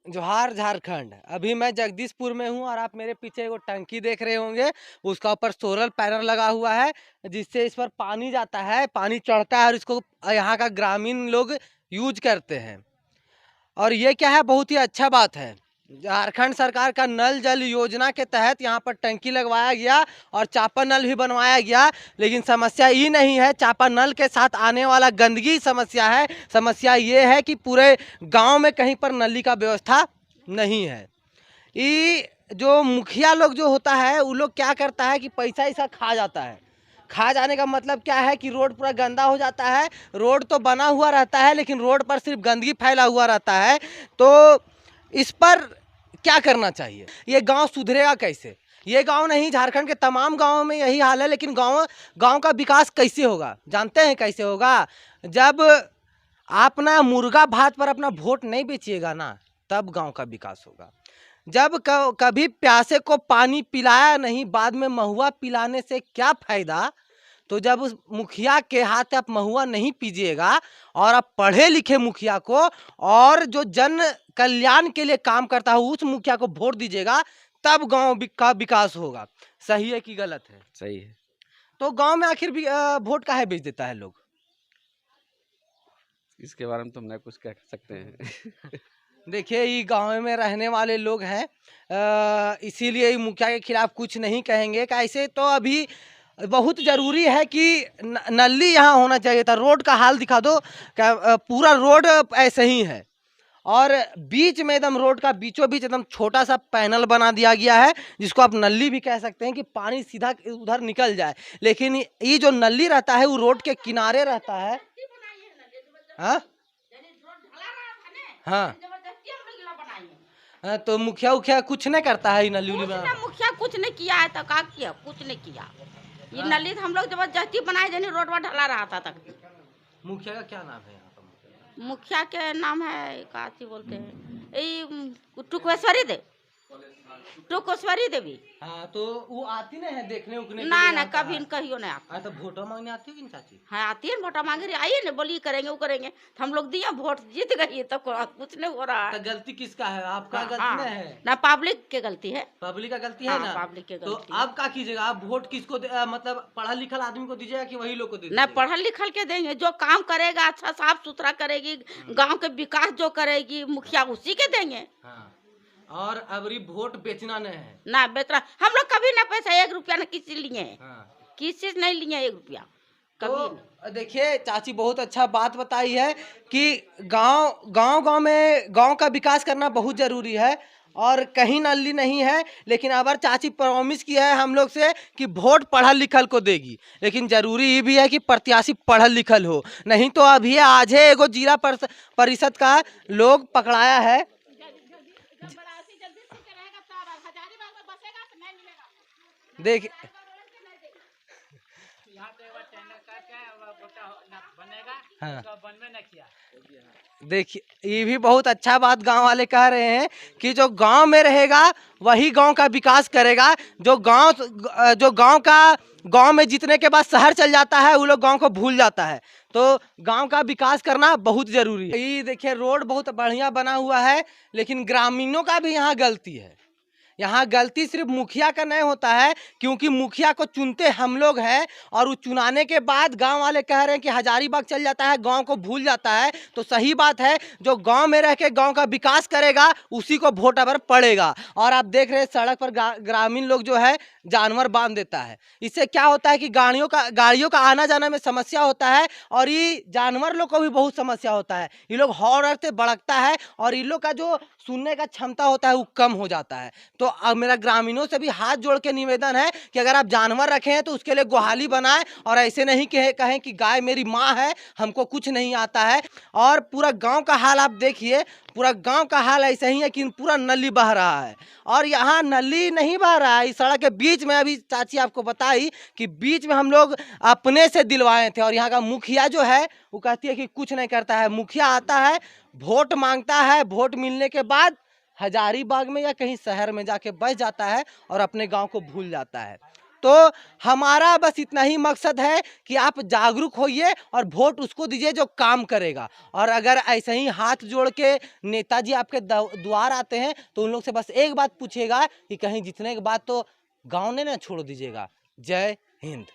जोहार झारखंड। अभी मैं जगदीशपुर में हूँ और आप मेरे पीछे वो टंकी देख रहे होंगे, उसका ऊपर सोलर पैनल लगा हुआ है, जिससे इस पर पानी जाता है, पानी चढ़ता है और इसको यहाँ का ग्रामीण लोग यूज करते हैं। और ये क्या है, बहुत ही अच्छा बात है। झारखंड सरकार का नल जल योजना के तहत यहाँ पर टंकी लगवाया गया और चापा नल भी बनवाया गया। लेकिन समस्या ये नहीं है, चापा नल के साथ आने वाला गंदगी समस्या है। समस्या ये है कि पूरे गांव में कहीं पर नली का व्यवस्था नहीं है। ये जो मुखिया लोग जो होता है, वो लोग क्या करता है कि पैसा ऐसा खा जाता है। खा जाने का मतलब क्या है कि रोड पूरा गंदा हो जाता है। रोड तो बना हुआ रहता है, लेकिन रोड पर सिर्फ गंदगी फैला हुआ रहता है। तो इस पर क्या करना चाहिए? ये गांव सुधरेगा कैसे? ये गांव नहीं, झारखंड के तमाम गांवों में यही हाल है। लेकिन गांव का विकास कैसे होगा? जानते हैं कैसे होगा? जब आप ना मुर्गा भात पर अपना वोट नहीं बेचिएगा ना, तब गांव का विकास होगा। जब कभी प्यासे को पानी पिलाया नहीं, बाद में महुआ पिलाने से क्या फायदा? तो जब उस मुखिया के हाथ आप महुआ नहीं पीजिएगा और आप पढ़े लिखे मुखिया को और जो जन कल्याण के लिए काम करता है उस मुखिया को वोट दीजिएगा, तब गांव का विकास होगा। सही है कि गलत है? सही है। तो गांव में आखिर भी वोट काहे बेच देता है लोग? इसके बारे में तो हम ना कुछ कह सकते हैं। देखिए, ये गांव में रहने वाले लोग हैं, इसीलिए ये मुखिया के खिलाफ कुछ नहीं कहेंगे। कैसे तो अभी बहुत ज़रूरी है कि नली यहाँ होना चाहिए था। रोड का हाल दिखा दो, पूरा रोड ऐसे ही है और बीच में एकदम रोड का बीचों बीच एकदम छोटा सा पैनल बना दिया गया है, जिसको आप नली भी कह सकते हैं कि पानी सीधा उधर निकल जाए। लेकिन ये जो नली रहता है वो रोड के किनारे रहता है। हाँ हाँ, तो मुखिया उखिया कुछ नहीं करता है? नली उली बना, मुखिया कुछ नहीं किया है तो का किया? कुछ नहीं किया। ये नली हम लोग जबरदस्ती बनाए, जनी रोड पर ढला रहा था तक। मुखिया का क्या नाम है यहाँ पर? मुखिया के नाम है काची बोलते हैं, टुकेश्वरी दे, टुकेश्वरी देवी। हाँ, तो वो आती नहीं है देखने उकने के ना लिए ना, आता कभी है? कहियो नहीं आता। तो वोट मांगने आती है कि चाची? हाँ आती है, वोटा मांगे रही, आइए ना, बोलिए करेंगे वो करेंगे, तो हम लोग दिया वोट, जीत गई, तो कुछ नहीं हो रहा तो है। गलती किसका है? आपका हाँ, गलती नहीं है? ना पब्लिक के गलती है। पब्लिक का गलती है हाँ, ना? पब्लिक के तो गलती है। आप क्या कीजिएगा? आप वोट किसको मतलब पढ़ा लिखा आदमी को दीजिएगा कि वही लोग को दे ना दीजिएगा? पढ़ल लिखल के देंगे, जो काम करेगा अच्छा साफ सुथरा करेगी, गांव के विकास जो करेगी मुखिया उसी के देंगे। हाँ, और अबरी वोट बेचना नहीं है ना बेचना, हम लोग कभी ना पैसा 1 रुपया ना किसी लिए, हाँ। किसी से नहीं लिए 1 रुपया कभी नहीं। तो देखिए, चाची बहुत अच्छा बात बताई है कि गांव में गांव का विकास करना बहुत जरूरी है और कहीं नली नहीं है। लेकिन अगर चाची प्रॉमिस किया है हम लोग से कि वोट पढ़ल लिखल को देगी, लेकिन जरूरी ये भी है कि प्रत्याशी पढ़ल लिखल हो। नहीं तो अभी आज है एगो जिला परिषद का लोग पकड़ाया है। देख हाँ, देखिए, ये भी बहुत अच्छा बात गांव वाले कह रहे हैं कि जो गांव में रहेगा वही गांव का विकास करेगा। जो गांव में जीतने के बाद शहर चल जाता है, वो लोग गांव को भूल जाता है। तो गांव का विकास करना बहुत जरूरी है। ये देखिए, रोड बहुत बढ़िया बना हुआ है, लेकिन ग्रामीणों का भी यहाँ गलती है। यहाँ गलती सिर्फ मुखिया का नहीं होता है, क्योंकि मुखिया को चुनते हम लोग हैं और वो चुनाने के बाद गांव वाले कह रहे हैं कि हजारीबाग चल जाता है, गांव को भूल जाता है। तो सही बात है, जो गांव में रह के गांव का विकास करेगा उसी को वोट अबर पड़ेगा। और आप देख रहे हैं सड़क पर ग्रामीण लोग जो है जानवर बांध देता है। इससे क्या होता है कि गाड़ियों का आना जाना में समस्या होता है और ये जानवर लोग को भी बहुत समस्या होता है। ये लोग हॉर्न से भड़कता है और इन लोग का जो सुनने का क्षमता होता है वो कम हो जाता है। तो अब मेरा ग्रामीणों से भी हाथ जोड़ के निवेदन है कि अगर आप जानवर रखे हैं तो उसके लिए गुहाली बनाएं और ऐसे नहीं कहें कि गाय मेरी माँ है, हमको कुछ नहीं आता है। और पूरा गांव का हाल आप देखिए, पूरा गांव का हाल ऐसा ही है कि पूरा नली बह रहा है और यहाँ नली नहीं बह रहा है। इस सड़क के बीच में, अभी चाची आपको बताई कि बीच में हम लोग अपने से दिलवाए थे और यहाँ का मुखिया जो है वो कहती है कि कुछ नहीं करता है। मुखिया आता है, वोट मांगता है, वोट मिलने के बाद हजारीबाग में या कहीं शहर में जाके बस जाता है और अपने गांव को भूल जाता है। तो हमारा बस इतना ही मकसद है कि आप जागरूक होइए और वोट उसको दीजिए जो काम करेगा। और अगर ऐसे ही हाथ जोड़ के नेताजी आपके द्वार आते हैं तो उन लोग से बस एक बात पूछिएगा कि कहीं जीतने के बाद तो गाँव ने ना छोड़ दीजिएगा। जय हिंद।